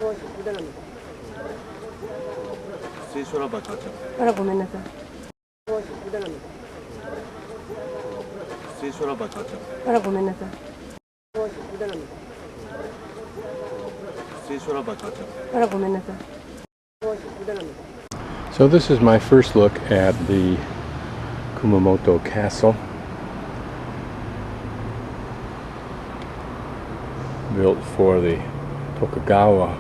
あら、ごめんなさい。あら、ごめんなさい。あら、ごめんなさい。So this is my first look at the Kumamoto Castle, built for the Tokugawa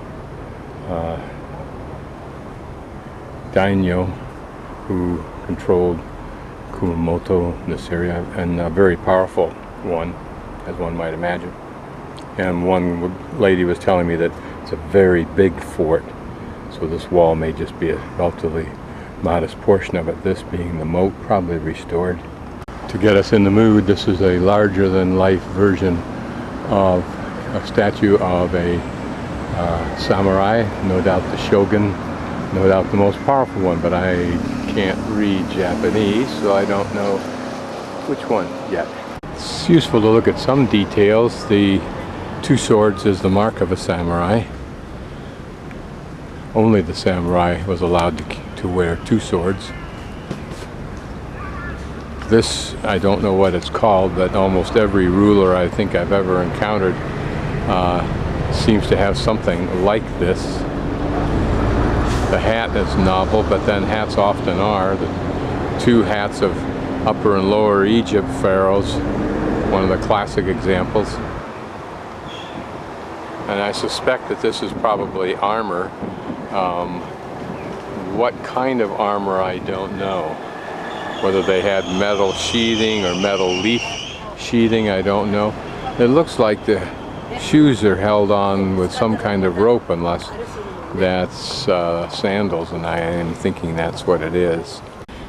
daimyo who controlled Kumamoto in this area, and a very powerful one, as one might imagine. And one lady was telling me that it's a very big fort, so this wall may just be a relatively modest portion of it, this being the moat, probably restored. To get us in the mood, this is a larger-than-life version of a statue of a samurai, no doubt the shogun, no doubt the most powerful one, but I can't read Japanese, so I don't know which one yet. It's useful to look at some details. The two swords is the mark of a samurai. Only the samurai was allowed to wear two swords. This, I don't know what it's called, but almost every ruler I think I've ever encountered seems to have something like this. The hat is novel, but then hats often are. The two hats of Upper and Lower Egypt pharaohs, one of the classic examples. And I suspect that this is probably armor. What kind of armor, I don't know. Whether they had metal sheathing or metal leaf sheathing, I don't know. It looks like the shoes are held on with some kind of rope, unless that's sandals, and I am thinking that's what it is.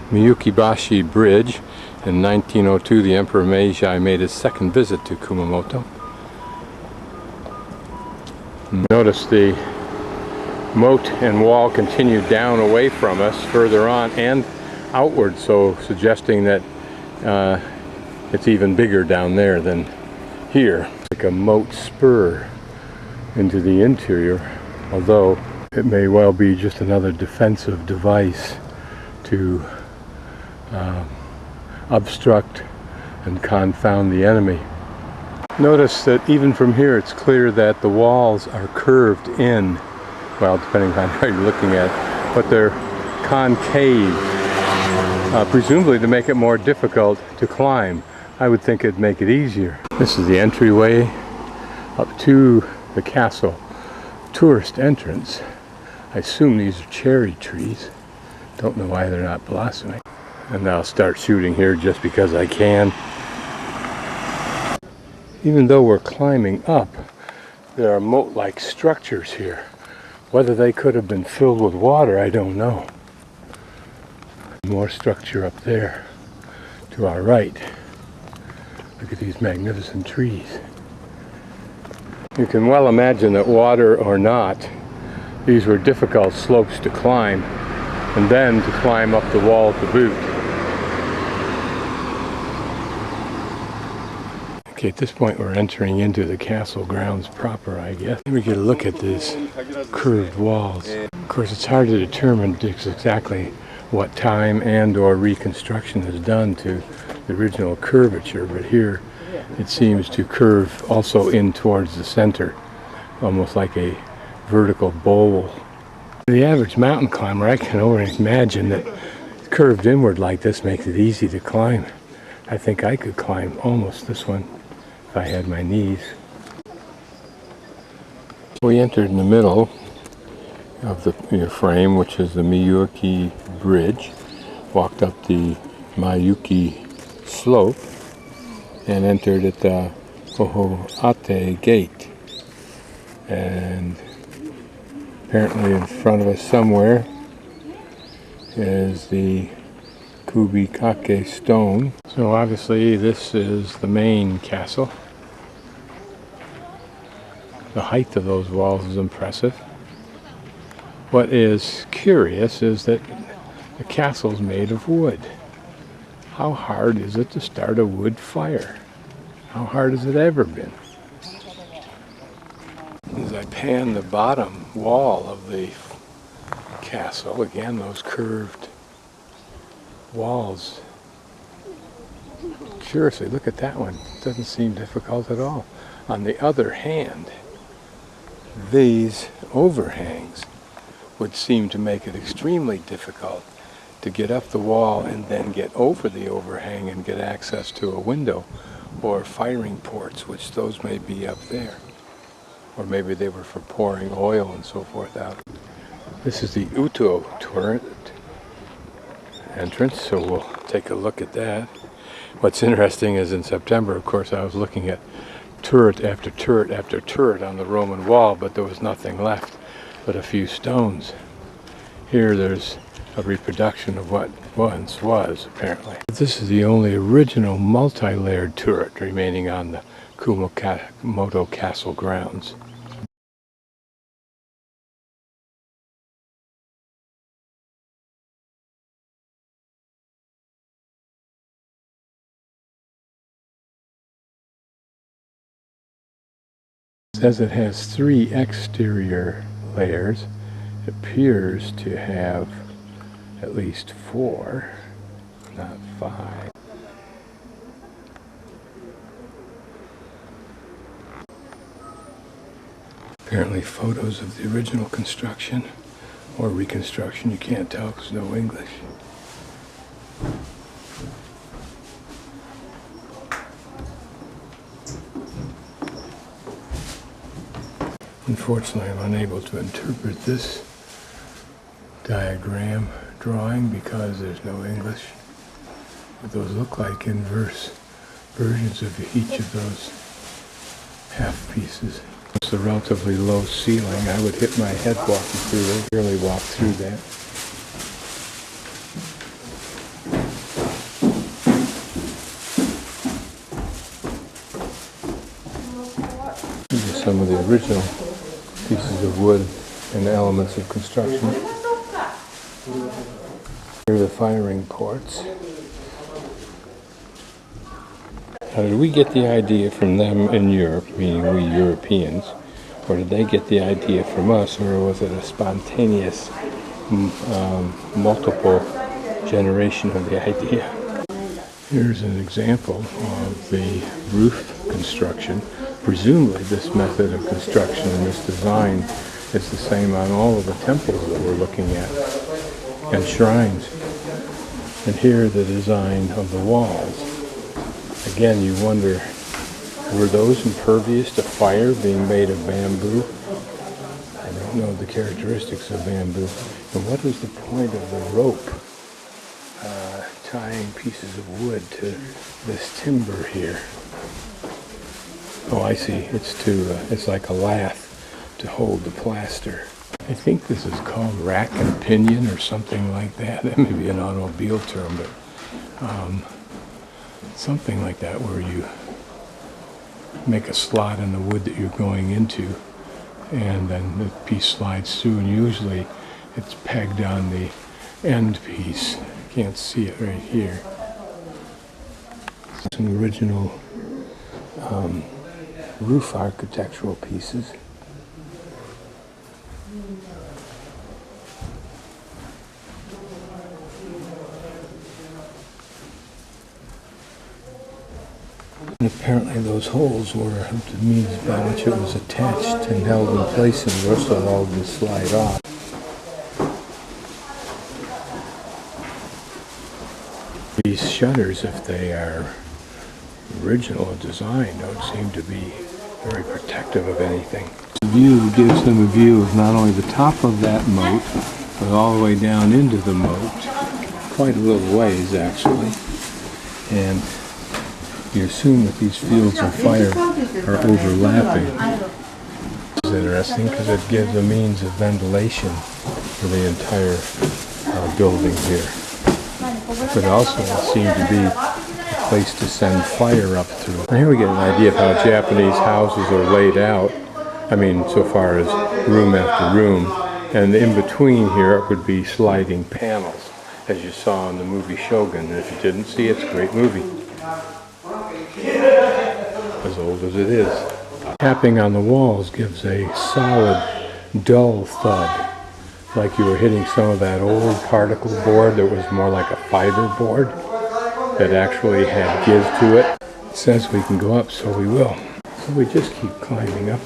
Miyukibashi Bridge. In 1902, the Emperor Meiji made his second visit to Kumamoto. Notice the moat and wall continue down away from us, further on and outward, so suggesting that it's even bigger down there than here. Like a moat spur into the interior, although it may well be just another defensive device to obstruct and confound the enemy. Notice that even from here it's clear that the walls are curved in, well, depending on how you're looking at it, but they're concave, presumably to make it more difficult to climb. I would think it'd make it easier. This is the entryway up to the castle. Tourist entrance. I assume these are cherry trees. Don't know why they're not blossoming. And I'll start shooting here just because I can. Even though we're climbing up, there are moat-like structures here. Whether they could have been filled with water, I don't know. More structure up there to our right. Look at these magnificent trees. You can well imagine that, water or not, these were difficult slopes to climb, and then to climb up the wall to boot. Okay, at this point we're entering into the castle grounds proper, I guess. We get a look at these curved walls. Of course, it's hard to determine exactly what time and or reconstruction has done to the original curvature, but here it seems to curve also in towards the center, almost like a vertical bowl. The average mountain climber, I can only imagine that curved inward like this makes it easy to climb. I think I could climb almost this one if I had my knees. We entered in the middle of the frame, which is the Miyuki Bridge, walked up the Mayuki slope, and entered at the Hohoate Gate. And apparently in front of us somewhere is the Kubikake stone. So obviously this is the main castle. The height of those walls is impressive. What is curious is that the castle is made of wood. How hard is it to start a wood fire? How hard has it ever been? As I pan the bottom wall of the castle, again those curved walls. Curiously, look at that one. It doesn't seem difficult at all. On the other hand, these overhangs would seem to make it extremely difficult to get up the wall and then get over the overhang and get access to a window or firing ports, which those may be up there. Or maybe they were for pouring oil and so forth out. This is the Uto turret entrance, so we'll take a look at that. What's interesting is in September, of course, I was looking at turret after turret after turret on the Roman wall, but there was nothing left but a few stones. Here there's a reproduction of what once was, apparently. This is the only original multi-layered turret remaining on the Kumamoto castle grounds. It says it has 3 exterior layers. It appears to have at least 4, not 5. Apparently photos of the original construction or reconstruction. You can't tell because no English. Unfortunately, I'm unable to interpret this diagram drawing because there's no English. But those look like inverse versions of each of those half pieces. It's a relatively low ceiling. I would hit my head walking through there, barely walk through that. These are some of the original pieces of wood and elements of construction. Here are the firing ports. How did we get the idea from them in Europe, meaning we Europeans, or did they get the idea from us, or was it a spontaneous multiple generation of the idea? Here's an example of the roof construction. Presumably this method of construction and this design is the same on all of the temples that we're looking at and shrines. And here the design of the walls. Again, you wonder, were those impervious to fire being made of bamboo? I don't know the characteristics of bamboo. And what is the point of the rope tying pieces of wood to this timber here? Oh, I see. It's like a lath to hold the plaster. I think this is called rack and pinion or something like that. That may be an automobile term, but something like that, where you make a slot in the wood that you're going into and then the piece slides through, and usually it's pegged on the end piece. You can't see it right here. Some original roof architectural pieces. And apparently those holes were the means by which it was attached and held in place and were also allowed to slide off. These shutters, if they are original design, don't seem to be very protective of anything. The view gives them a view of not only the top of that moat, but all the way down into the moat. Quite a little ways, actually. And you assume that these fields of fire are overlapping. It's interesting because it gives a means of ventilation for the entire building here. But also it seemed to be a place to send fire up through. And here we get an idea of how Japanese houses are laid out. I mean, so far as room after room. And in between here would be sliding panels, as you saw in the movie Shogun. And if you didn't see it, it's a great movie. As old as it is. Tapping on the walls gives a solid, dull thud, like you were hitting some of that old particle board that was more like a fiber board that actually had give to it. It says we can go up, so we will. So we just keep climbing up.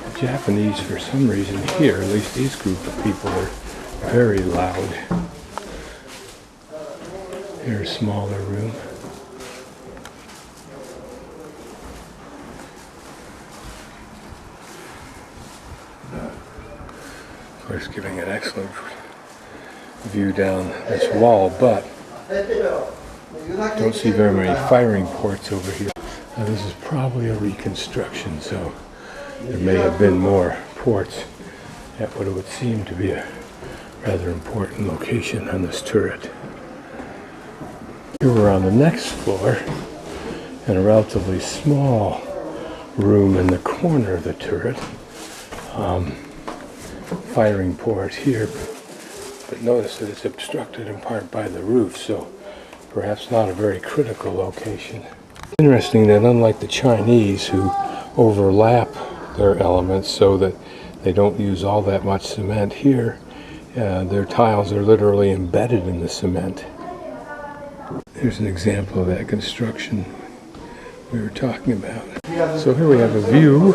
The Japanese, for some reason here, at least these group of people, are very loud. Here's a smaller room. Of course, giving an excellent view down this wall, but don't see very many firing ports over here. Now, this is probably a reconstruction, so there may have been more ports at what it would seem to be a rather important location on this turret. Here we're on the next floor in a relatively small room in the corner of the turret. Firing port here, but notice that it's obstructed in part by the roof, so perhaps not a very critical location. Interesting that unlike the Chinese, who overlap their elements so that they don't use all that much cement, here their tiles are literally embedded in the cement. Here's an example of that construction we were talking about. So here we have a view.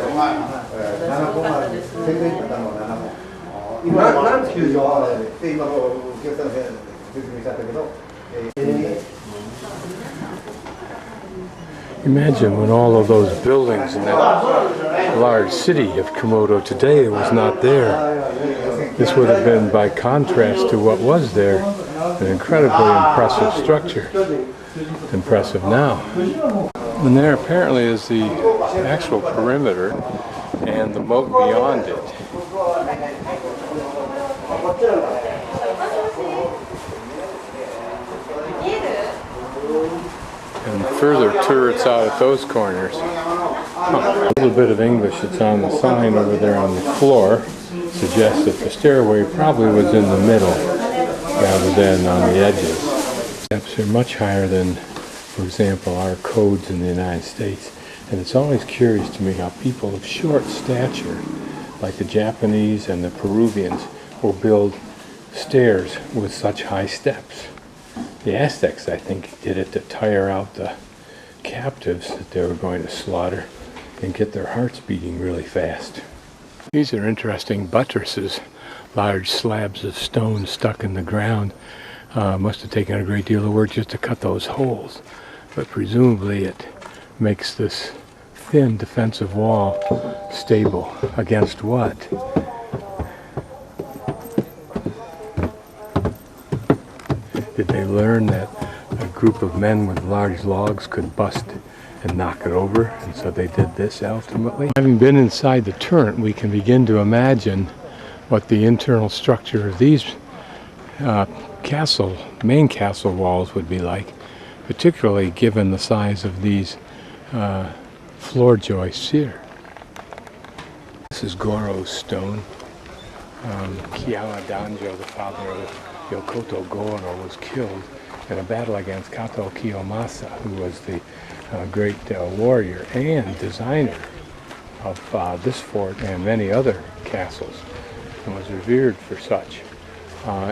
Imagine when all of those buildings in that large city of Kumamoto today was not there. This would have been, by contrast to what was there, an incredibly impressive structure. It's impressive now. And there apparently is the actual perimeter and the moat beyond it. And further turrets out at those corners. A little bit of English that's on the sign over there on the floor suggests that the stairway probably was in the middle rather than on the edges. Steps are much higher than, for example, our codes in the United States. And it's always curious to me how people of short stature, like the Japanese and the Peruvians, will build stairs with such high steps. The Aztecs, I think, did it to tire out the captives that they were going to slaughter and get their hearts beating really fast. These are interesting buttresses, large slabs of stone stuck in the ground. Must have taken a great deal of work just to cut those holes, but presumably it makes this thin defensive wall stable against what? Did they learn that a group of men with large logs could bust and knock it over, and so they did this ultimately? Having been inside the turret, we can begin to imagine what the internal structure of these main castle walls would be like, particularly given the size of these floor joists here. This is Goro's stone. Kiawa Danjo, the father of Yokoto Goro, was killed in a battle against Kato Kiyomasa, who was the great warrior and designer of this fort and many other castles, and was revered for such.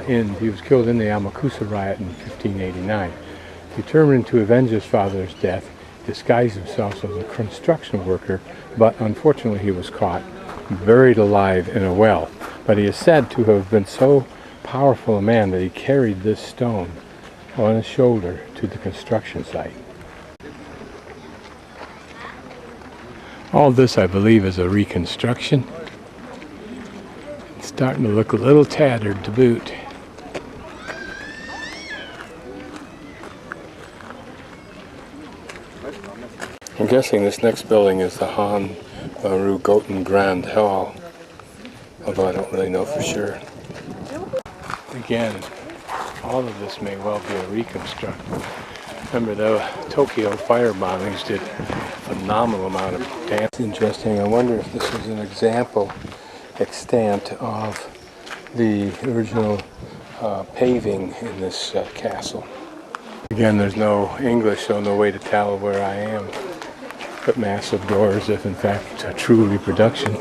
He was killed in the Amakusa riot in 1589. Determined to avenge his father's death, disguised himself as a construction worker, but unfortunately he was caught, buried alive in a well. But he is said to have been so powerful a man that he carried this stone on his shoulder to the construction site. All this, I believe, is a reconstruction. It's starting to look a little tattered to boot. I'm guessing this next building is the Han Maru Goten Grand Hall, although I don't really know for sure. Again, all of this may well be a reconstruction. Remember, the Tokyo fire bombings did a phenomenal amount of damage. It's interesting. I wonder if this is an example extant of the original paving in this castle. Again, there's no English, so no way to tell where I am. but massive doors if in fact a true reproduction.